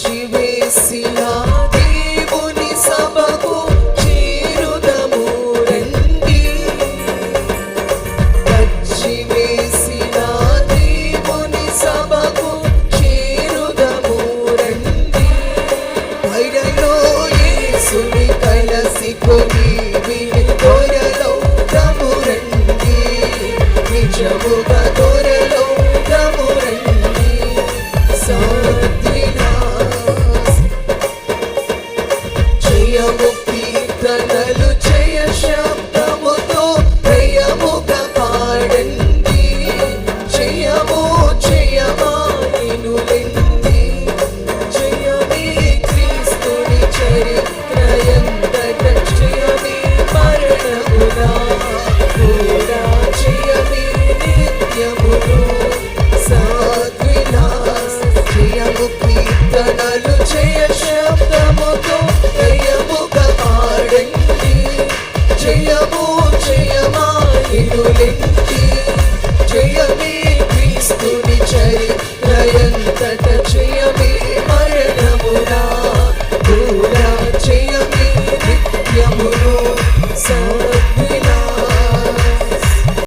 వచ్చివేసిన దేవుని సభకు చేరుదము రండి. వచ్చివేసిన దేవుని సభకు చేరుదము రండి. పైడలో యేసుని కలసికొని త్వరలో దము రండి. నిజముగా త్వరలో దము రండి. జయము కీర్తనలు జయ శబ్దముతో ప్రియముగా పాడండి. జయము జయమానులెండి. జయమే క్రీస్తుని చరిత్రయంతట జయమే మరణమునా కూడా జయమే నిత్యమును. సాధ్విలాస్ జయము కీర్తనలు జయ శబ్దముతో ప్రియముగా పాడండి. జయము జయమానులెండి. జయమే క్రీస్తుని చరిత్రయంతట జయమే మరణమునా కూడా జయమే నిత్యమును.